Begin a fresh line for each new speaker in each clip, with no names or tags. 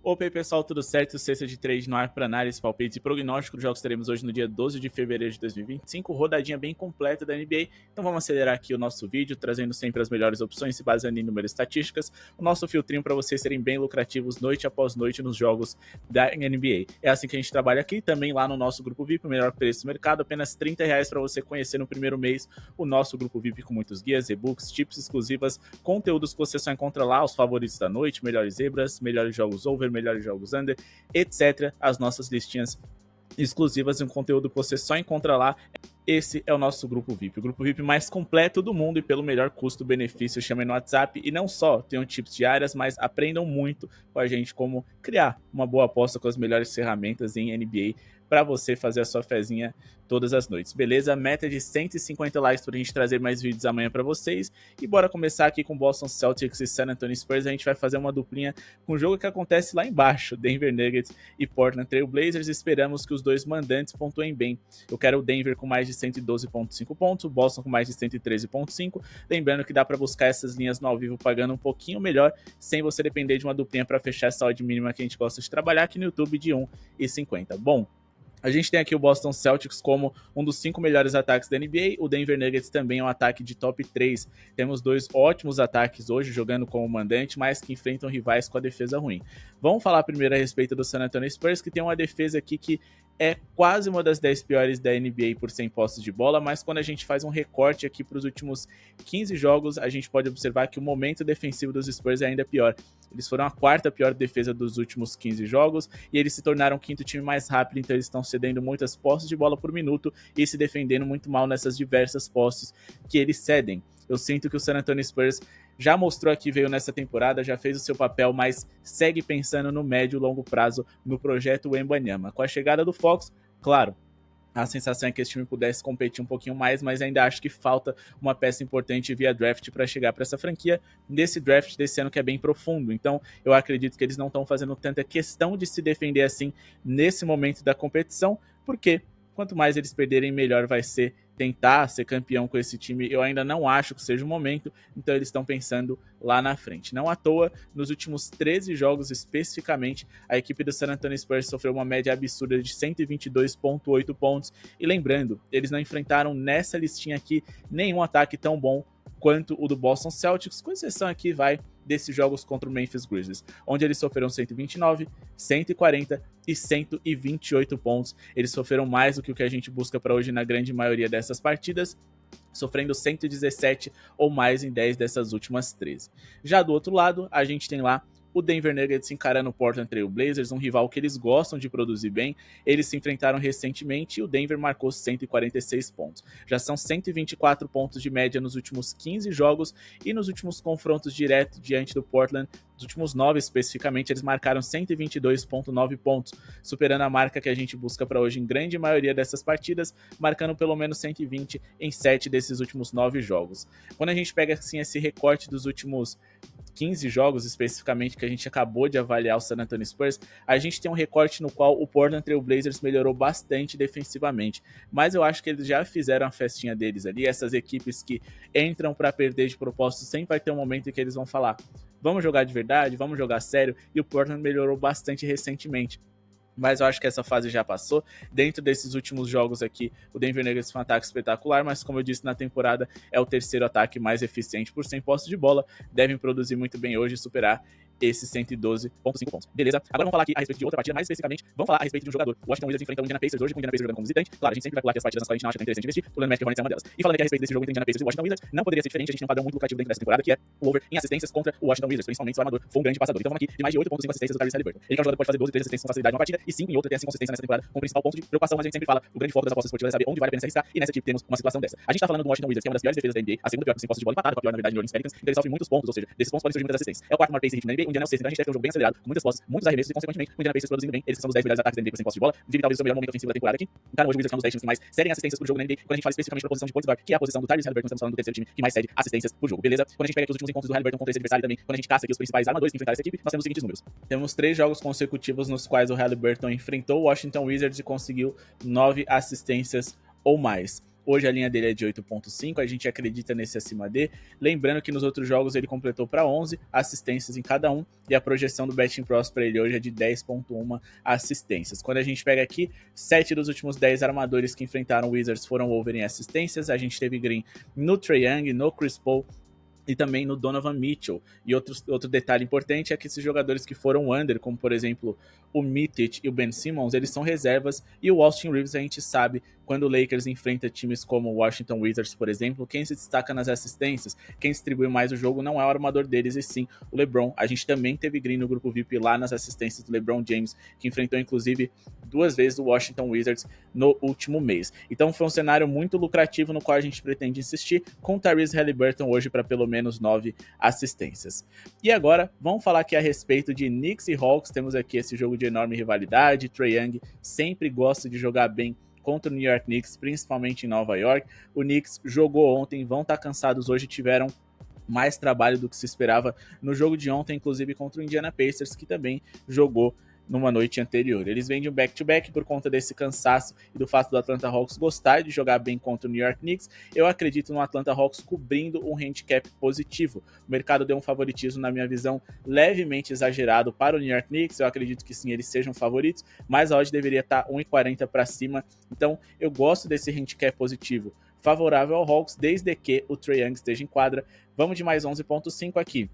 Opa aí pessoal, tudo certo? Sexta de trade no ar para análise, palpites e prognóstico dos jogos que teremos hoje no dia 12 de fevereiro de 2025, rodadinha bem completa da NBA. Então vamos acelerar aqui o nosso vídeo, trazendo sempre as melhores opções, se baseando em números e estatísticas, o nosso filtrinho para vocês serem bem lucrativos noite após noite nos jogos da NBA. É assim que a gente trabalha aqui, também lá no nosso grupo VIP, o melhor preço do mercado, apenas R$30 para você conhecer no primeiro mês o nosso grupo VIP com muitos guias, e-books, tips exclusivas, conteúdos que você só encontra lá, os favoritos da noite, melhores zebras, melhores jogos over, melhores jogos under, etc. As nossas listinhas exclusivas e um conteúdo que você só encontra lá. Esse é o nosso grupo VIP, o grupo VIP mais completo do mundo e pelo melhor custo-benefício. Chamem no WhatsApp e não só tenham tips diárias, mas aprendam muito com a gente como criar uma boa aposta com as melhores ferramentas em NBA para você fazer a sua fezinha todas as noites, beleza? Meta de 150 likes para a gente trazer mais vídeos amanhã para vocês. E bora começar aqui com Boston Celtics e San Antonio Spurs. A gente vai fazer uma duplinha com o jogo que acontece lá embaixo, Denver Nuggets e Portland Trail Blazers. Esperamos que os dois mandantes pontuem bem. Eu quero o Denver com mais de 112,5 pontos, o Boston com mais de 113,5. Lembrando que dá para buscar essas linhas no ao vivo pagando um pouquinho melhor, sem você depender de uma duplinha para fechar essa odd mínima que a gente gosta de trabalhar aqui no YouTube de 1,50. Bom, a gente tem aqui o Boston Celtics como um dos 5 melhores ataques da NBA, o Denver Nuggets também é um ataque de top 3. Temos dois ótimos ataques hoje jogando como mandante, mas que enfrentam rivais com a defesa ruim. Vamos falar primeiro a respeito do San Antonio Spurs, que tem uma defesa aqui que é quase uma das 10 piores da NBA por 100 posses de bola, mas quando a gente faz um recorte aqui para os últimos 15 jogos, a gente pode observar que o momento defensivo dos Spurs é ainda pior. Eles foram a quarta pior defesa dos últimos 15 jogos e eles se tornaram o quinto time mais rápido, então eles estão cedendo muitas posses de bola por minuto e se defendendo muito mal nessas diversas posses que eles cedem. Eu sinto que o San Antonio Spurs já mostrou que veio nessa temporada, já fez o seu papel, mas segue pensando no médio e longo prazo no projeto Wembanyama. Com a chegada do Fox, claro, a sensação é que esse time pudesse competir um pouquinho mais, mas ainda acho que falta uma peça importante via draft para chegar para essa franquia, nesse draft desse ano que é bem profundo. Então eu acredito que eles não estão fazendo tanta questão de se defender assim nesse momento da competição, porque quanto mais eles perderem, melhor vai ser tentar ser campeão com esse time. Eu ainda não acho que seja o momento, então eles estão pensando lá na frente. Não à toa, nos últimos 13 jogos especificamente, a equipe do San Antonio Spurs sofreu uma média absurda de 122,8 pontos. E lembrando, eles não enfrentaram nessa listinha aqui nenhum ataque tão bom quanto o do Boston Celtics, com exceção aqui desses jogos contra o Memphis Grizzlies, onde eles sofreram 129, 140 e 128 pontos. Eles sofreram mais do que o que a gente busca para hoje na grande maioria dessas partidas, sofrendo 117 ou mais em 10 dessas últimas 13. Já do outro lado, a gente tem lá o Denver Nuggets encarando o Portland Trail Blazers, um rival que eles gostam de produzir bem. Eles se enfrentaram recentemente e o Denver marcou 146 pontos. Já são 124 pontos de média nos últimos 15 jogos e nos últimos confrontos diretos diante do Portland, nos últimos 9 especificamente, eles marcaram 122,9 pontos, superando a marca que a gente busca para hoje em grande maioria dessas partidas, marcando pelo menos 120 em 7 desses últimos 9 jogos. Quando a gente pega assim esse recorte dos últimos 15 jogos especificamente que a gente acabou de avaliar o San Antonio Spurs, a gente tem um recorte no qual o Portland Trail Blazers melhorou bastante defensivamente, mas eu acho que eles já fizeram a festinha deles ali. Essas equipes que entram para perder de propósito, sempre vai ter um momento em que eles vão falar: vamos jogar de verdade, vamos jogar sério, e o Portland melhorou bastante recentemente. Mas eu acho que essa fase já passou. Dentro desses últimos jogos aqui, o Denver Nuggets foi um ataque espetacular, mas como eu disse na temporada, é o terceiro ataque mais eficiente por 100 posses de bola. Devem produzir muito bem hoje e superar esses 112,5 pontos. Beleza? Agora vamos falar aqui a respeito de outra partida, mais especificamente, vamos falar a respeito de um jogador. O Washington Wizards enfrenta o Indiana Pacers hoje, com o Indiana Pacers jogando como visitante. Claro, a gente sempre vai falar que as partidas nas quais a gente não acha que é interessante investir, o Orlando Magic Hornets é uma delas. E falando aqui a respeito desse jogo entre Indiana Pacers e Washington Wizards, não poderia ser diferente, a gente tem um padrão muito lucrativo dentro dessa temporada, que é o over em assistências contra o Washington Wizards, principalmente se o armador for um grande passador. Então vamos aqui de mais de 8,5 assistências do Tyrese Haliburton. Ele que é um jogador que pode fazer 12, 13 assistências com facilidade numa partida, e 5 em outra tem essa consistência nessa temporada, com o principal ponto de preocupação. A gente sempre fala, o grande foco das apostas esportivas é saber onde vale a pena se arriscar, e nessa tipo temos uma situação dessa. A gente tá falando do Washington Wizards, que é uma das piores defesas da NBA, a segunda pior com 100 posses de bola, empatada com a pior, na verdade, New Orleans Pelicans, então eles sofrem muitos pontos, ou seja, desses pontos podem surgir muitas assistências. É o quarto maior pace hit na NBA, o Indiana é o sexto, então a gente deve ter um jogo bem acelerado, com muitas posses, muitos arremessos e, consequentemente, o Indiana Pacers produzindo bem. Eles são os 10 melhores ataques da NBA por 100 posses de bola, vive talvez o seu melhor momento ofensivo da temporada aqui. Então hoje o Wizards é um dos 10 times que mais cedem assistências por jogo na NBA, quando a gente fala especificamente para a posição de point guard, que é a posição do Tyrese Haliburton, estamos falando do terceiro time que mais cede assistências por jogo, beleza? Quando a gente pega aqui os últimos encontros do Haliburton contra esse adversário também, quando a gente caça aqui os principais armadores que enfrentaram essa equipe, nós temos os seguintes números. Temos 3 jogos consecutivos nos quais o Haliburton enfrentou o Washington Wizards e conseguiu 9 assistências ou mais. Hoje a linha dele é de 8.5, a gente acredita nesse acima D. Lembrando que nos outros jogos ele completou para 11 assistências em cada um, e a projeção do Betting Pros para ele hoje é de 10.1 assistências. Quando a gente pega aqui, 7 dos últimos 10 armadores que enfrentaram o Wizards foram over em assistências. A gente teve green no Trae Young, no Chris Paul e também no Donovan Mitchell. E outro detalhe importante é que esses jogadores que foram under, como por exemplo o Mitic e o Ben Simmons, eles são reservas, e o Austin Reeves a gente sabe, quando o Lakers enfrenta times como o Washington Wizards, por exemplo, quem se destaca nas assistências, quem distribui mais o jogo não é o armador deles, e sim o LeBron. A gente também teve green no grupo VIP lá nas assistências do LeBron James, que enfrentou inclusive 2 vezes o Washington Wizards no último mês. Então foi um cenário muito lucrativo no qual a gente pretende insistir, com o Tyrese Haliburton hoje para pelo menos 9 assistências. E agora, vamos falar aqui a respeito de Knicks e Hawks. Temos aqui esse jogo de enorme rivalidade. Trae Young sempre gosta de jogar bem contra o New York Knicks, principalmente em Nova York. O Knicks jogou ontem, vão estar cansados hoje, tiveram mais trabalho do que se esperava no jogo de ontem, inclusive contra o Indiana Pacers, que também jogou numa noite anterior. Eles vêm de um back-to-back por conta desse cansaço e do fato do Atlanta Hawks gostar de jogar bem contra o New York Knicks. Eu acredito no Atlanta Hawks cobrindo um handicap positivo. O mercado deu um favoritismo, na minha visão, levemente exagerado para o New York Knicks. Eu acredito que sim, eles sejam favoritos, mas a odd deveria estar 1,40 para cima. Então eu gosto desse handicap positivo favorável ao Hawks, desde que o Trae Young esteja em quadra. Vamos de mais 11.5 aqui.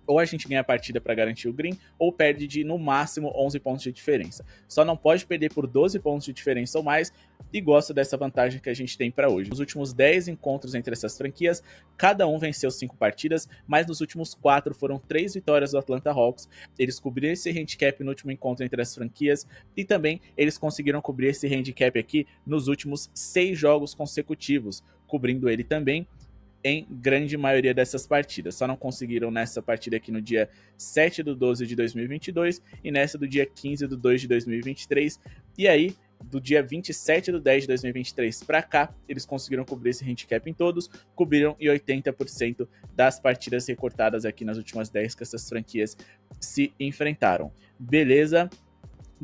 Ou a gente ganha a partida para garantir o green, ou perde de, no máximo, 11 pontos de diferença. Só não pode perder por 12 pontos de diferença ou mais, e gosto dessa vantagem que a gente tem para hoje. Nos últimos 10 encontros entre essas franquias, cada um venceu 5 partidas, mas nos últimos 4 foram 3 vitórias do Atlanta Hawks. Eles cobriram esse handicap no último encontro entre as franquias, e também eles conseguiram cobrir esse handicap aqui nos últimos 6 jogos consecutivos, cobrindo ele também em grande maioria dessas partidas. Só não conseguiram nessa partida aqui no dia 7/12 de 2022 e nessa do dia 15/2 de 2023. E aí, do dia 27/10 de 2023 para cá, eles conseguiram cobrir esse handicap em todos, cobriram em 80% das partidas recortadas aqui nas últimas 10 que essas franquias se enfrentaram. Beleza?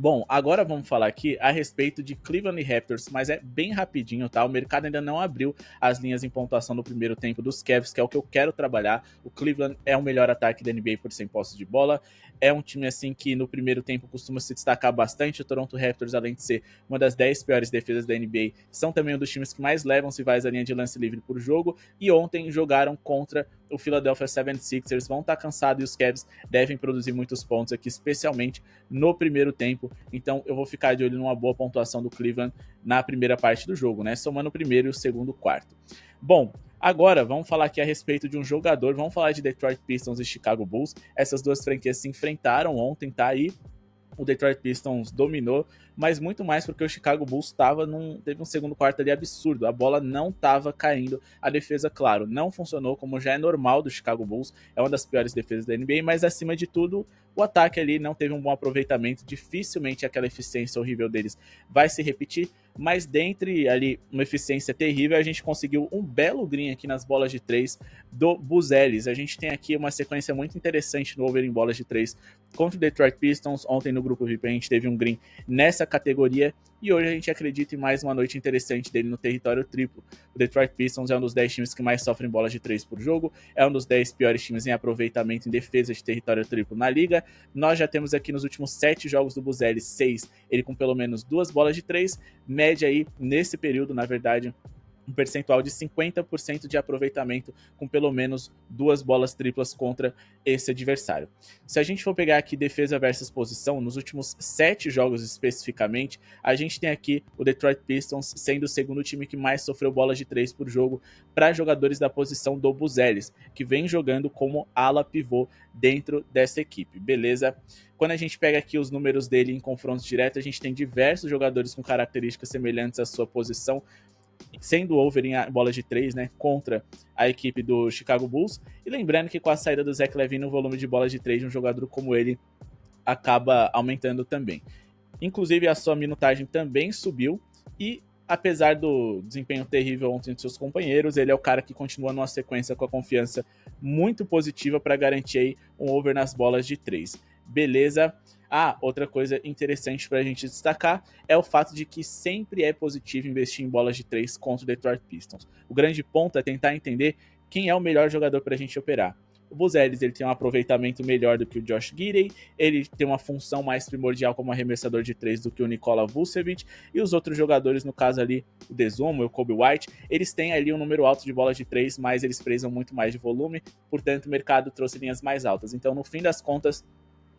Bom, agora vamos falar aqui a respeito de Cleveland Raptors, mas é bem rapidinho, tá? O mercado ainda não abriu as linhas em pontuação no primeiro tempo dos Cavs, que é o que eu quero trabalhar. O Cleveland é o melhor ataque da NBA por 100 posses de bola. É um time assim que no primeiro tempo costuma se destacar bastante. O Toronto Raptors, além de ser uma das 10 piores defesas da NBA, são também um dos times que mais levam os rivais à linha de lance livre por jogo. E ontem jogaram contra o Philadelphia 76ers, vão estar cansados e os Cavs devem produzir muitos pontos aqui, especialmente no primeiro tempo. Então eu vou ficar de olho numa boa pontuação do Cleveland na primeira parte do jogo, né? Somando o primeiro e o segundo quarto. Bom, agora vamos falar aqui a respeito de um jogador, vamos falar de Detroit Pistons e Chicago Bulls. Essas duas franquias se enfrentaram ontem, tá aí. O Detroit Pistons dominou, mas muito mais porque o Chicago Bulls teve um segundo quarto ali absurdo. A bola não estava caindo. A defesa, claro, não funcionou como já é normal do Chicago Bulls. É uma das piores defesas da NBA, mas acima de tudo, o ataque ali não teve um bom aproveitamento. Dificilmente aquela eficiência horrível deles vai se repetir. Mas dentre ali uma eficiência terrível, a gente conseguiu um belo green aqui nas bolas de 3 do Buzelis. A gente tem aqui uma sequência muito interessante no over em bolas de 3 contra o Detroit Pistons. Ontem no grupo VIP a gente teve um green nessa categoria e hoje a gente acredita em mais uma noite interessante dele no território triplo. O Detroit Pistons é um dos 10 times que mais sofrem bolas de 3 por jogo, é um dos 10 piores times em aproveitamento em defesa de território triplo na liga. Nós já temos aqui nos últimos 7 jogos do Buzelis, 6, ele com pelo menos 2 bolas de 3, média aí nesse período, na verdade, um percentual de 50% de aproveitamento com pelo menos 2 bolas triplas contra esse adversário. Se a gente for pegar aqui defesa versus posição, nos últimos 7 jogos especificamente, a gente tem aqui o Detroit Pistons sendo o segundo time que mais sofreu bolas de 3 por jogo para jogadores da posição do Buzelis, que vem jogando como ala pivô dentro dessa equipe, beleza? Quando a gente pega aqui os números dele em confrontos diretos, a gente tem diversos jogadores com características semelhantes à sua posição, sendo over em bolas de 3, né, contra a equipe do Chicago Bulls. E lembrando que com a saída do Zach LaVine, o volume de bolas de 3 de um jogador como ele acaba aumentando também. Inclusive, a sua minutagem também subiu e, apesar do desempenho terrível ontem de seus companheiros, ele é o cara que continua numa sequência com a confiança muito positiva para garantir aí um over nas bolas de 3. Beleza? Outra coisa interessante para a gente destacar é o fato de que sempre é positivo investir em bolas de 3 contra o Detroit Pistons. O grande ponto é tentar entender quem é o melhor jogador para a gente operar. O Buzz Ellis, ele tem um aproveitamento melhor do que o Josh Giddey, ele tem uma função mais primordial como arremessador de 3 do que o Nikola Vucevic, e os outros jogadores, no caso ali, o Desumo e o Kobe White, eles têm ali um número alto de bolas de 3, mas eles prezam muito mais de volume, portanto o mercado trouxe linhas mais altas. Então, no fim das contas,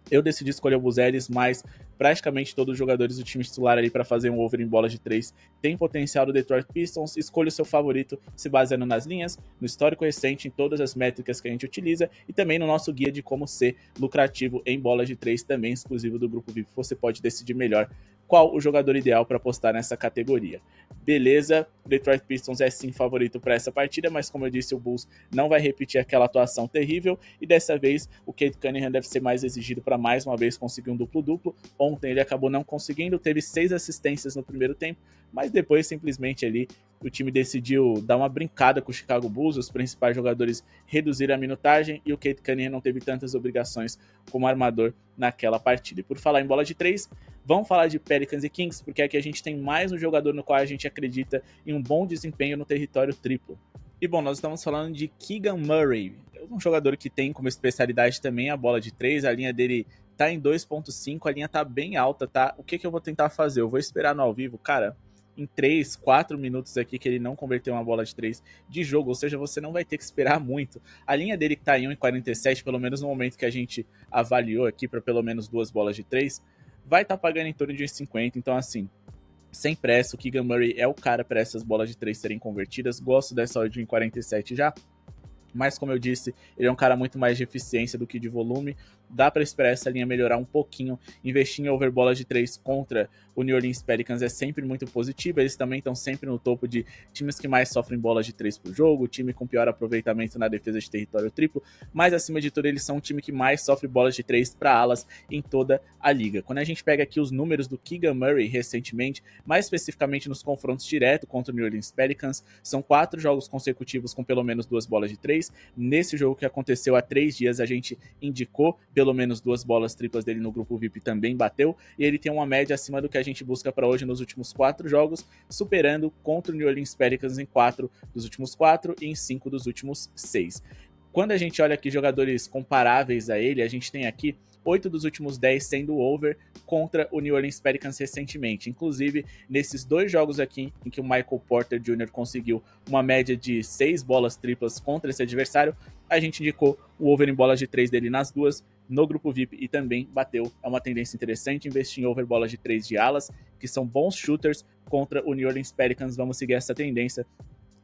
eu decidi escolher o Buzz Ellis, mas praticamente todos os jogadores do time titular ali para fazer um over em bola de 3 tem potencial do Detroit Pistons. Escolha o seu favorito se baseando nas linhas, no histórico recente, em todas as métricas que a gente utiliza e também no nosso guia de como ser lucrativo em bolas de 3, também exclusivo do Grupo VIP. Você pode decidir melhor qual o jogador ideal para apostar nessa categoria. Beleza, o Detroit Pistons é sim favorito para essa partida, mas como eu disse, o Bulls não vai repetir aquela atuação terrível e dessa vez o Cade Cunningham deve ser mais exigido para mais uma vez conseguir um duplo-duplo. Ontem ele acabou não conseguindo, teve 6 assistências no primeiro tempo, mas depois simplesmente ali o time decidiu dar uma brincada com o Chicago Bulls, os principais jogadores reduziram a minutagem e o Cade Cunningham não teve tantas obrigações como armador naquela partida. E por falar em bola de 3, vamos falar de Pelicans e Kings, porque aqui a gente tem mais um jogador no qual a gente acredita em um bom desempenho no território triplo. E bom, nós estamos falando de Keegan Murray, um jogador que tem como especialidade também a bola de 3, a linha dele tá em 2.5, a linha tá bem alta, tá? O que eu vou tentar fazer? Eu vou esperar no ao vivo, cara, em 3, 4 minutos aqui que ele não converteu uma bola de 3 de jogo, ou seja, você não vai ter que esperar muito. A linha dele que tá em 1,47, pelo menos no momento que a gente avaliou aqui para pelo menos 2 bolas de 3, vai estar pagando em torno de 1,50, então assim, sem pressa, o Keegan Murray é o cara para essas bolas de 3 serem convertidas. Gosto dessa odd de 1,47 já, mas como eu disse, ele é um cara muito mais de eficiência do que de volume. Dá para esperar essa linha melhorar um pouquinho. Investir em over bolas de 3 contra o New Orleans Pelicans é sempre muito positivo. Eles também estão sempre no topo de times que mais sofrem bolas de 3 por jogo, time com pior aproveitamento na defesa de território triplo, mas acima de tudo eles são um time que mais sofre bolas de 3 para alas em toda a liga. Quando a gente pega aqui os números do Keegan Murray recentemente, mais especificamente nos confrontos direto contra o New Orleans Pelicans, são 4 jogos consecutivos com pelo menos 2 bolas de 3. Nesse jogo que aconteceu há 3 dias, a gente indicou pelo menos 2 bolas triplas dele no grupo VIP, também bateu, e ele tem uma média acima do que a gente busca para hoje nos últimos 4 jogos, superando contra o New Orleans Pelicans em 4 dos últimos 4 e em 5 dos últimos 6. Quando a gente olha aqui jogadores comparáveis a ele, a gente tem aqui 8 dos últimos 10 sendo over contra o New Orleans Pelicans recentemente. Inclusive, nesses 2 jogos aqui, em que o Michael Porter Jr. conseguiu uma média de 6 bolas triplas contra esse adversário, a gente indicou o over em bolas de 3 dele nas duas, no grupo VIP, e também bateu. É uma tendência interessante investir em over bolas de 3 de alas, que são bons shooters contra o New Orleans Pelicans. Vamos seguir essa tendência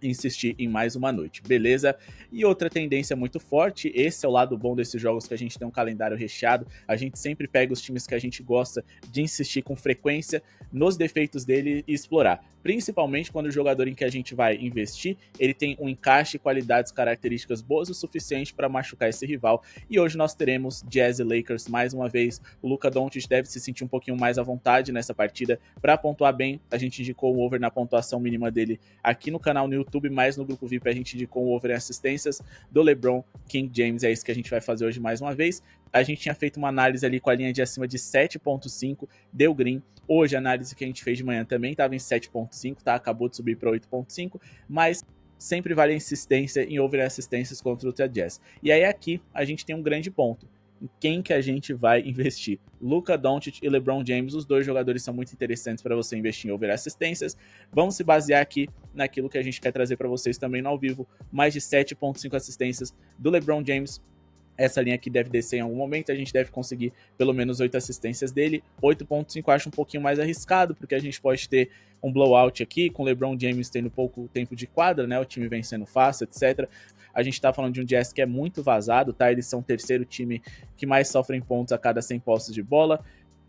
e insistir em mais uma noite, beleza? E outra tendência muito forte, esse é o lado bom desses jogos, que a gente tem um calendário recheado, a gente sempre pega os times que a gente gosta de insistir com frequência nos defeitos dele e explorar, principalmente quando o jogador em que a gente vai investir, ele tem um encaixe, qualidades, características boas o suficiente para machucar esse rival. E hoje nós teremos Jazz e Lakers mais uma vez. O Luka Doncic deve se sentir um pouquinho mais à vontade nessa partida para pontuar bem. A gente indicou o over na pontuação mínima dele aqui no canal no YouTube, mas no grupo VIP a gente indicou o over em assistências do LeBron, King James. É isso que a gente vai fazer hoje mais uma vez. A gente tinha feito uma análise ali com a linha de acima de 7.5, deu green. Hoje a análise que a gente fez de manhã também estava em 7.5, tá? Acabou de subir para 8.5, mas sempre vale a insistência em over assistências contra o Utah Jazz. E aí aqui a gente tem um grande ponto. Em quem que a gente vai investir? Luka Doncic e LeBron James, os dois jogadores são muito interessantes para você investir em over assistências. Vamos se basear aqui naquilo que a gente quer trazer para vocês também no ao vivo. Mais de 7.5 assistências do LeBron James. Essa linha aqui deve descer em algum momento, a gente deve conseguir pelo menos 8 assistências dele. 8.5 acho um pouquinho mais arriscado, porque a gente pode ter um blowout aqui, com o LeBron James tendo pouco tempo de quadra, né? O time vencendo fácil, etc. A gente tá falando de um Jazz que é muito vazado, tá? Eles são o terceiro time que mais sofrem pontos a cada 100 posses de bola.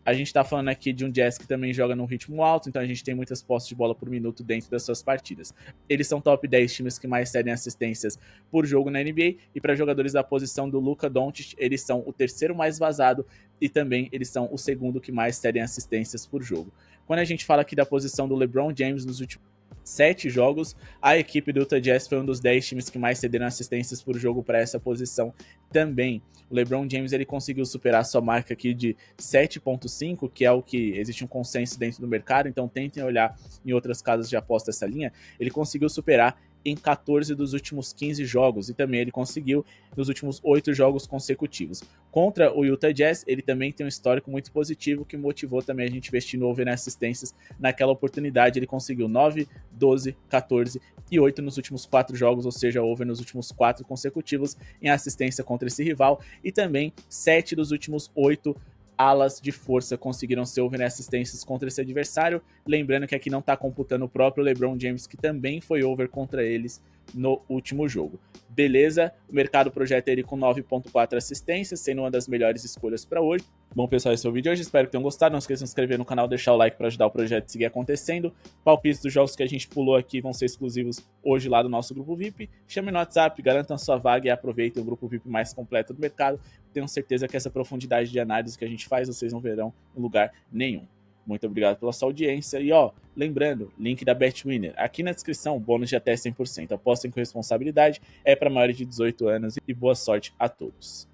A gente tá falando aqui de um Jazz que também joga num ritmo alto, então a gente tem muitas posses de bola por minuto dentro das suas partidas. Eles são top 10 times que mais cedem assistências por jogo na NBA, e para jogadores da posição do Luka Doncic, eles são o terceiro mais vazado e também eles são o segundo que mais cedem assistências por jogo. Quando a gente fala aqui da posição do LeBron James nos últimos 7 jogos. A equipe do Utah Jazz foi um dos 10 times que mais cederam assistências por jogo para essa posição também. O LeBron James ele conseguiu superar sua marca aqui de 7.5, que é o que existe um consenso dentro do mercado, então tentem olhar em outras casas de aposta essa linha. Ele conseguiu superar em 14 dos últimos 15 jogos, e também ele conseguiu nos últimos 8 jogos consecutivos. Contra o Utah Jazz, ele também tem um histórico muito positivo que motivou também a gente investir no over em assistências. Naquela oportunidade ele conseguiu 9, 12, 14 e 8 nos últimos 4 jogos, ou seja, over nos últimos 4 consecutivos em assistência contra esse rival, e também 7 dos últimos 8 alas de força conseguiram ser over em assistências contra esse adversário. Lembrando que aqui não está computando o próprio LeBron James, que também foi over contra eles no último jogo. Beleza? O mercado projeta ele com 9.4 assistências, sendo uma das melhores escolhas para hoje. Bom, pessoal, esse é o vídeo de hoje. Espero que tenham gostado. Não esqueçam de se inscrever no canal, deixar o like para ajudar o projeto a seguir acontecendo. Palpites dos jogos que a gente pulou aqui vão ser exclusivos hoje lá do nosso grupo VIP. Chame no WhatsApp, garantam sua vaga e aproveitem o grupo VIP mais completo do mercado. Tenho certeza que essa profundidade de análise que a gente faz, vocês não verão em lugar nenhum. Muito obrigado pela sua audiência. E lembrando, link da BetWinner aqui na descrição, bônus de até 100%. Apostem com responsabilidade, é para maiores de 18 anos e boa sorte a todos.